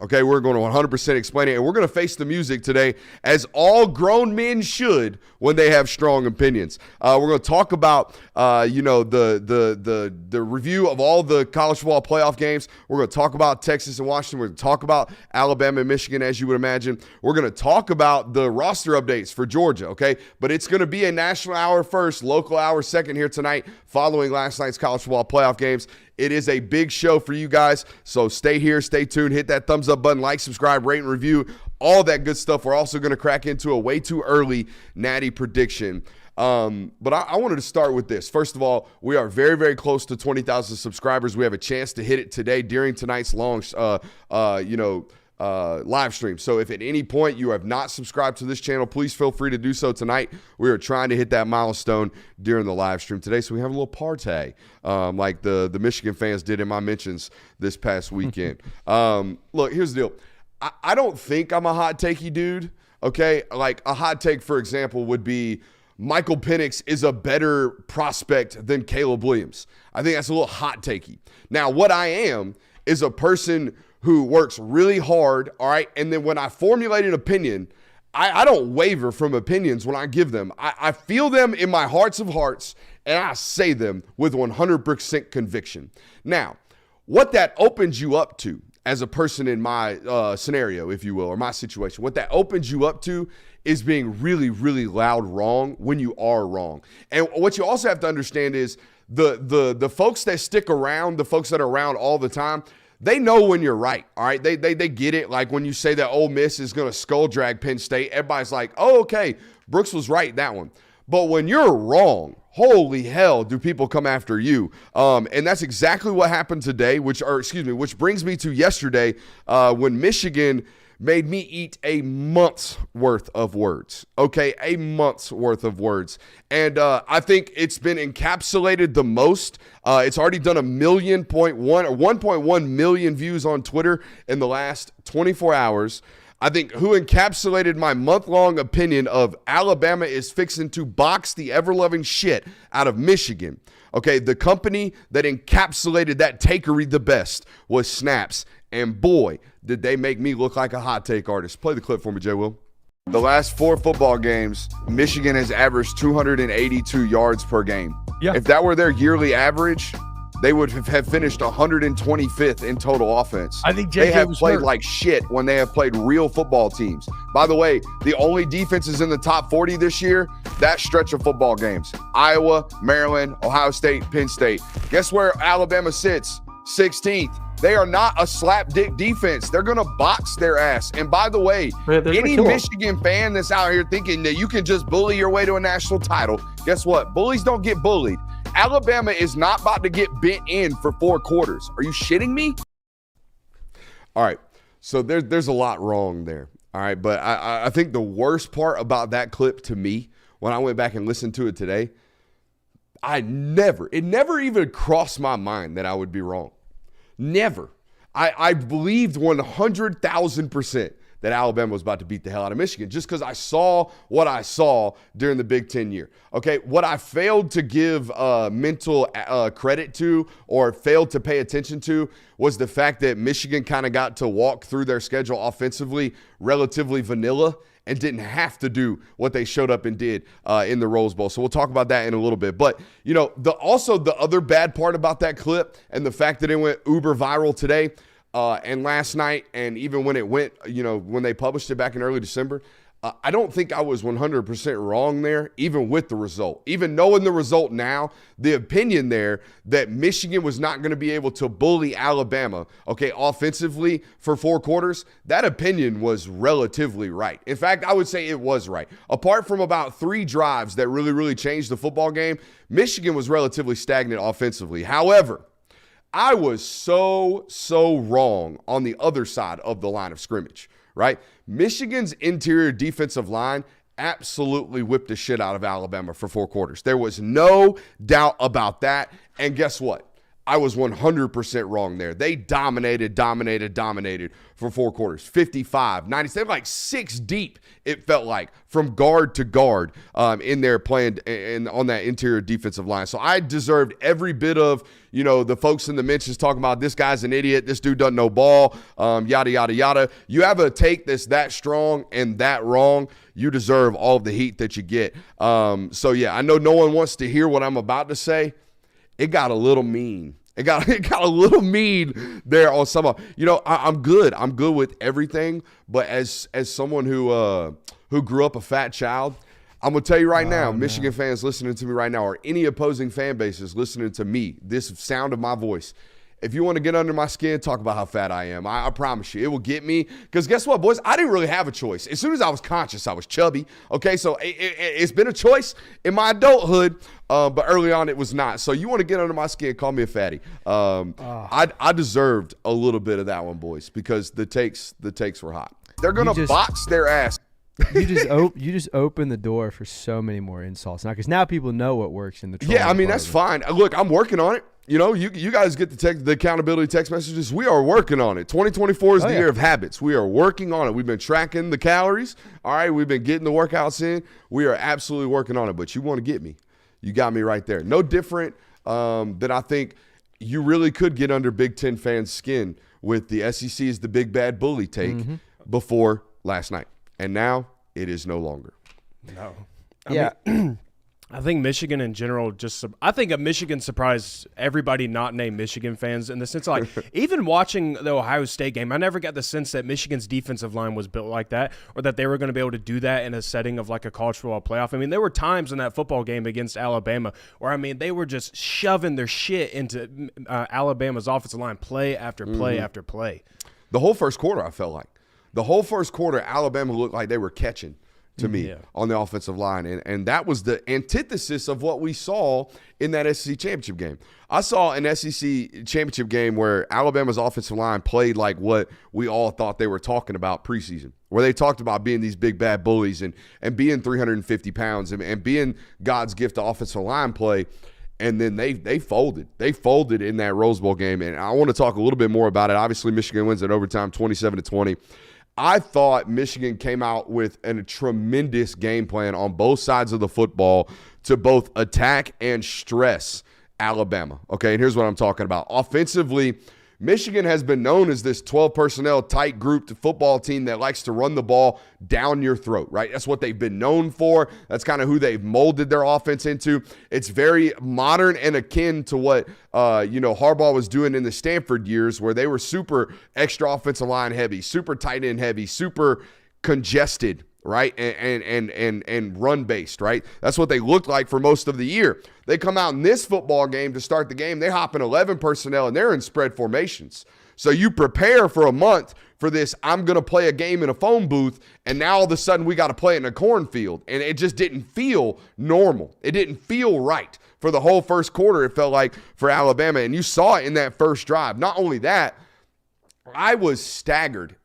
Okay, we're going to 100% explain it, and we're going to face the music today, as all grown men should when they have strong opinions. We're going to talk about, the review of all the college football playoff games. We're going to talk about Texas and Washington. We're going to talk about Alabama and Michigan, as you would imagine. We're going to talk about the roster updates for Georgia, okay? But it's going to be a national hour first, local hour second here tonight, following last night's college football playoff games. It is a big show for you guys, so stay here, stay tuned, hit that thumbs up button, like, subscribe, rate, and review, all that good stuff. We're also going to crack into a way too early natty prediction. But I wanted to start with this. First of all, we are very, very close to 20,000 subscribers. We have a chance to hit it today during tonight's launch, live stream. So if at any point you have not subscribed to this channel, please feel free to do so tonight. We are trying to hit that milestone during the live stream today, so we have a little party, like the Michigan fans did in my mentions this past weekend. Look, here's the deal. I don't think I'm a hot takey dude, okay? Like a hot take, for example, would be Michael Penix is a better prospect than Caleb Williams. I think that's a little hot takey. Now, what I am is a person who works really hard, all right? And then when I formulate an opinion, I don't waver from opinions when I give them. I feel them in my hearts of hearts, and I say them with 100% conviction. Now, what that opens you up to as a person in my scenario, if you will, or my situation, what that opens you up to is being really, really loud wrong when you are wrong. And what you also have to understand is the folks that stick around, the folks that are around all the time, they know when you're right, all right? They get it. Like when you say that Ole Miss is going to skull drag Penn State, everybody's like, oh, okay, Brooks was right, that one. But when you're wrong, holy hell, do people come after you? And that's exactly what happened today, which brings me to yesterday when Michigan made me eat a month's worth of words, okay? A month's worth of words. And I think it's been encapsulated the most. It's already done 1.1 million views on Twitter in the last 24 hours. I think who encapsulated my month-long opinion of Alabama is fixing to box the ever-loving shit out of Michigan. Okay, the company that encapsulated that takery the best was Snaps. And boy, did they make me look like a hot take artist. Play the clip for me, Jay Will. The last 4 football games, Michigan has averaged 282 yards per game. Yeah. If that were their yearly average, they would have finished 125th in total offense. I think they have played like shit when they have played real football teams. By the way, the only defenses in the top 40 this year, that stretch of football games: Iowa, Maryland, Ohio State, Penn State. Guess where Alabama sits? 16th. They are not a slapdick defense. They're going to box their ass. And by the way, any Michigan fan that's out here thinking that you can just bully your way to a national title, guess what? Bullies don't get bullied. Alabama is not about to get bent in for 4 quarters. Are you shitting me? All right. So there's a lot wrong there. All right. But I think the worst part about that clip to me, when I went back and listened to it today, it never even crossed my mind that I would be wrong. Never. I believed 100,000% that Alabama was about to beat the hell out of Michigan just because I saw what I saw during the Big Ten year. Okay, what I failed to give mental credit to or failed to pay attention to was the fact that Michigan kind of got to walk through their schedule offensively relatively vanilla and didn't have to do what they showed up and did in the Rose Bowl. So we'll talk about that in a little bit. But, you know, also the other bad part about that clip and the fact that it went uber viral today and last night, and even when it went, you know, when they published it back in early December, I don't think I was 100% wrong there, even with the result. Even knowing the result now, the opinion there that Michigan was not going to be able to bully Alabama, okay, offensively for 4 quarters, that opinion was relatively right. In fact, I would say it was right. Apart from about 3 drives that really, really changed the football game, Michigan was relatively stagnant offensively. However, I was so wrong on the other side of the line of scrimmage, right? Michigan's interior defensive line absolutely whipped the shit out of Alabama for 4 quarters. There was no doubt about that. And guess what? I was 100% wrong there. They dominated for 4 quarters. 55, 97, like 6 deep, it felt like, from guard to guard in there playing on that interior defensive line. So I deserved every bit of, the folks in the mentions talking about this guy's an idiot, this dude doesn't know ball, yada, yada, yada. You have a take that's that strong and that wrong, you deserve all of the heat that you get. So, yeah, I know no one wants to hear what I'm about to say. It got a little mean. It got a little mean there on some of. I'm good. I'm good with everything. But as someone who grew up a fat child, I'm gonna tell you right now, Michigan fans listening to me right now, or any opposing fan bases listening to me, this sound of my voice. If you want to get under my skin, talk about how fat I am. I promise you, it will get me. Because guess what, boys? I didn't really have a choice. As soon as I was conscious, I was chubby. Okay, so it's been a choice in my adulthood, but early on it was not. So you want to get under my skin, call me a fatty. I deserved a little bit of that one, boys, because the takes were hot. They're going to box their ass. You just open the door for so many more insults now, because now people know what works in the troll. Yeah, I mean, that's fine. Look, I'm working on it. You guys get the accountability text messages. We are working on it. 2024 is the year of habits. We are working on it. We've been tracking the calories. All right, we've been getting the workouts in. We are absolutely working on it. But you want to get me. You got me right there. No different than I think you really could get under Big Ten fans' skin with the SEC is the big bad bully take before last night. And now it is no longer. No. I think Michigan in general I think Michigan surprised everybody not named Michigan fans in the sense of, like, even watching the Ohio State game, I never got the sense that Michigan's defensive line was built like that, or that they were going to be able to do that in a setting of like a college football playoff. I mean, there were times in that football game against Alabama where, they were just shoving their shit into Alabama's offensive line play after play after play. The whole first quarter, I felt like. The whole first quarter, Alabama looked like they were catching to me on the offensive line. And that was the antithesis of what we saw in that SEC championship game. I saw an SEC championship game where Alabama's offensive line played like what we all thought they were talking about preseason, where they talked about being these big bad bullies and being 350 pounds and being God's gift to offensive line play. And then they folded. They folded in that Rose Bowl game. And I want to talk a little bit more about it. Obviously, Michigan wins at overtime 27-20. I thought Michigan came out with a tremendous game plan on both sides of the football to both attack and stress Alabama. Okay, and here's what I'm talking about. Offensively, Michigan has been known as this 12 personnel tight grouped football team that likes to run the ball down your throat, right? That's what they've been known for. That's kind of who they've molded their offense into. It's very modern and akin to what Harbaugh was doing in the Stanford years, where they were super extra offensive line heavy, super tight end heavy, super congested, right? And run based, right? That's what they looked like for most of the year. They come out in this football game to start the game. They hop in 11 personnel and they're in spread formations. So you prepare for a month for this. I'm going to play a game in a phone booth, and now all of a sudden we got to play it in a cornfield. And it just didn't feel normal. It didn't feel right for the whole first quarter. It felt like for Alabama, and you saw it in that first drive. Not only that, I was staggered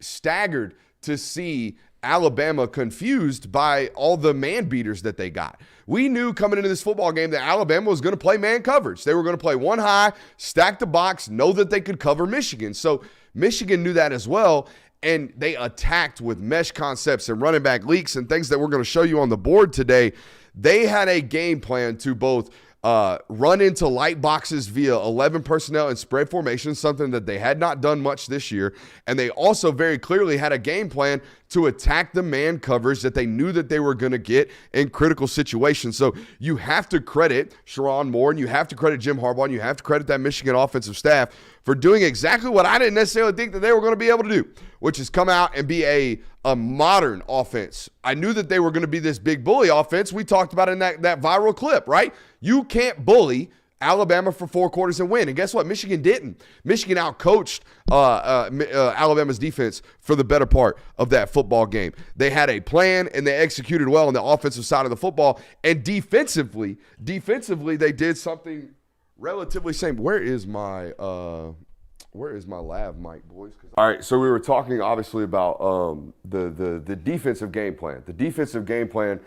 to see Alabama confused by all the man beaters that they got. We knew coming into this football game that Alabama was going to play man coverage. They were going to play one high, stack the box, know that they could cover Michigan. So Michigan knew that as well, and they attacked with mesh concepts and running back leaks and things that we're going to show you on the board today. They had a game plan to both run into light boxes via 11 personnel and spread formation, something that they had not done much this year. And they also very clearly had a game plan to attack the man coverage that they knew that they were going to get in critical situations. So you have to credit Sherrone Moore, and you have to credit Jim Harbaugh, and you have to credit that Michigan offensive staff for doing exactly what I didn't necessarily think that they were going to be able to do, which is come out and be a modern offense. I knew that they were going to be this big bully offense. We talked about it in that viral clip, right? You can't bully Alabama for 4 quarters and win. And guess what? Michigan didn't. Michigan outcoached Alabama's defense for the better part of that football game. They had a plan, and they executed well on the offensive side of the football. And defensively, they did something relatively same. Where is my lav mic, boys? All right, so we were talking obviously about the defensive game plan. The defensive game plan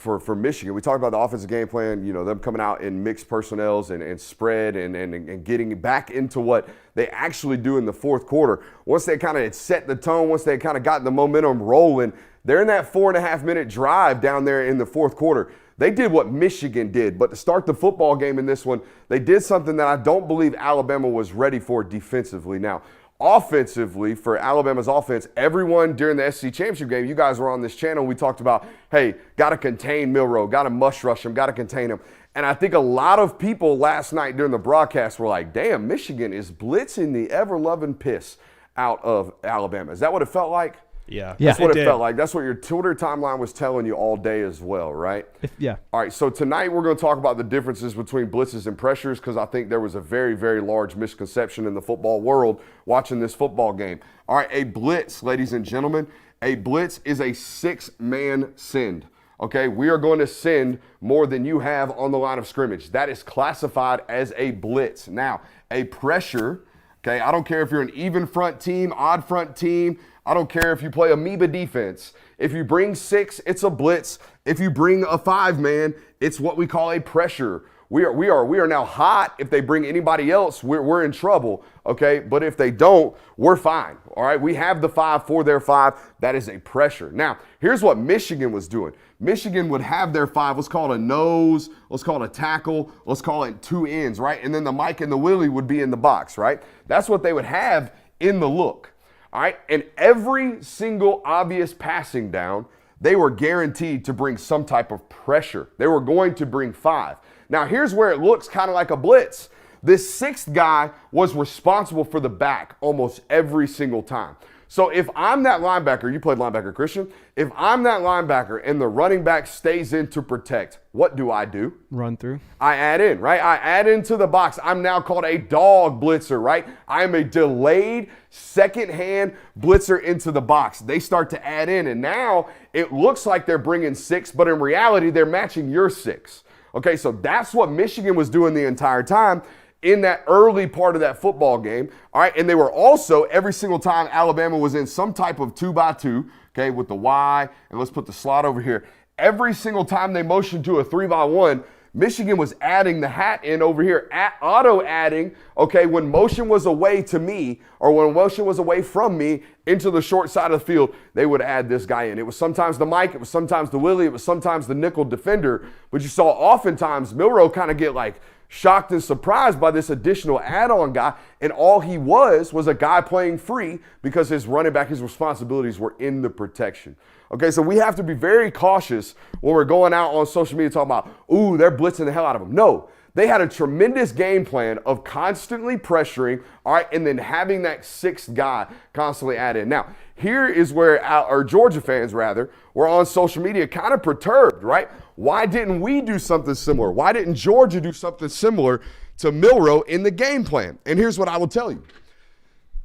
for Michigan. We talked about the offensive game plan, them coming out in mixed personnels and spread and getting back into what they actually do in the fourth quarter. Once they kind of had set the tone, once they kind of got the momentum rolling, they're in that 4.5-minute drive down there in the fourth quarter. They did what Michigan did, but to start the football game in this one, they did something that I don't believe Alabama was ready for defensively. Now, offensively, for Alabama's offense, everyone during the SEC championship game, you guys were on this channel, we talked about, hey, got to contain Milroe, got to mush rush him, got to contain him. And I think a lot of people last night during the broadcast were like, damn, Michigan is blitzing the ever-loving piss out of Alabama. Is that what it felt like? Yeah. That's what it felt like. That's what your Twitter timeline was telling you all day as well, right? Yeah. All right, so tonight we're going to talk about the differences between blitzes and pressures because I think there was a very, very large misconception in the football world watching this football game. All right, a blitz, ladies and gentlemen, a blitz is a 6-man send. Okay, we are going to send more than you have on the line of scrimmage. That is classified as a blitz. Now, a pressure, okay, I don't care if you're an even front team, odd front team, I don't care if you play amoeba defense. If you bring 6, it's a blitz. If you bring a 5-man, it's what we call a pressure. We are now hot. If they bring anybody else, we're in trouble, okay? But if they don't, we're fine, all right? We have the 5 for their 5. That is a pressure. Now, here's what Michigan was doing. Michigan would have their 5. Let's call it a nose. Let's call it a tackle. Let's call it 2 ends, right? And then the Mike and the Willie would be in the box, right? That's what they would have in the look. All right, and every single obvious passing down, they were guaranteed to bring some type of pressure. They were going to bring 5. Now, here's where it looks kind of like a blitz. This 6th guy was responsible for the back almost every single time. So if I'm that linebacker, you played linebacker, Christian. If I'm that linebacker and the running back stays in to protect, what do? Run through. I add in, right? I add into the box. I'm now called a dog blitzer, right? I am a delayed second-hand blitzer into the box. They start to add in, and now it looks like they're bringing 6, but in reality, they're matching your 6. Okay, so that's what Michigan was doing the entire time in that early part of that football game. All right, and they were also, every single time Alabama was in some type of 2x2, okay, with the Y, and let's put the slot over here. Every single time they motioned to a 3x1, Michigan was adding the hat in over here, auto-adding, okay, when motion was away to me, or when motion was away from me into the short side of the field, they would add this guy in. It was sometimes the Mike, it was sometimes the Willie, it was sometimes the nickel defender, but you saw oftentimes Milroe kind of get like shocked and surprised by this additional add-on guy, and all he was a guy playing free because his running back, his responsibilities were in the protection. Okay, so we have to be very cautious when we're going out on social media talking about, ooh, they're blitzing the hell out of them. No, they had a tremendous game plan of constantly pressuring, all right, and then having that 6th guy constantly add in. Now, here is where our Georgia fans, rather, were on social media kind of perturbed, right? Why didn't we do something similar? Why didn't Georgia do something similar to Milroe in the game plan? And here's what I will tell you.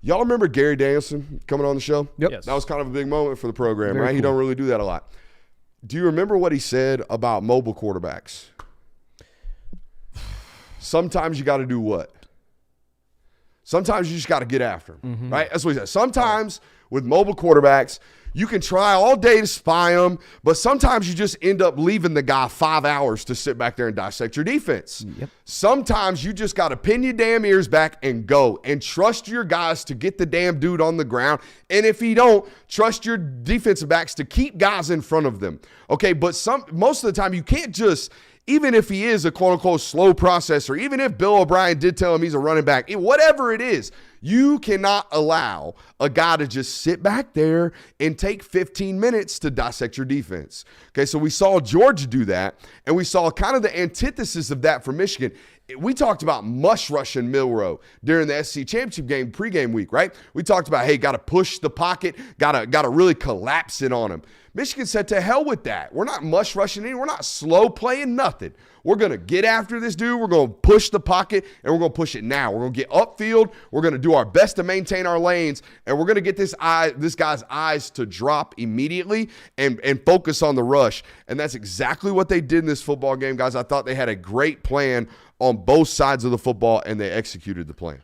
Y'all remember Gary Danielson coming on the show? Yep. Yes. That was kind of a big moment for the program, Very right? He cool. don't really do that a lot. Do you remember what he said about mobile quarterbacks? Sometimes you got to do what? Sometimes you just got to get after them, right? That's what he said. Sometimes with mobile quarterbacks, you can try all day to spy them, but sometimes you just end up leaving the guy 5 hours to sit back there and dissect your defense. Yep. Sometimes you just got to pin your damn ears back and go and trust your guys to get the damn dude on the ground. And if you don't, trust your defensive backs to keep guys in front of them. Okay, but most of the time you can't just, even if he is a quote-unquote slow processor, even if Bill O'Brien did tell him he's a running back, whatever it is, you cannot allow a guy to just sit back there and take 15 minutes to dissect your defense. Okay, so we saw Georgia do that, and we saw kind of the antithesis of that for Michigan. We talked about mush rushing Milroe during the SEC championship game pregame week, right? We talked about, hey, got to push the pocket, got to really collapse it on him. Michigan said, to hell with that. We're not mush rushing any. We're not slow playing nothing. We're going to get after this dude. We're going to push the pocket, and we're going to push it now. We're going to get upfield. We're going to do our best to maintain our lanes, and we're going to get this guy's eyes to drop immediately and focus on the rush. And that's exactly what they did in this football game, guys. I thought they had a great plan on both sides of the football, and they executed the plan.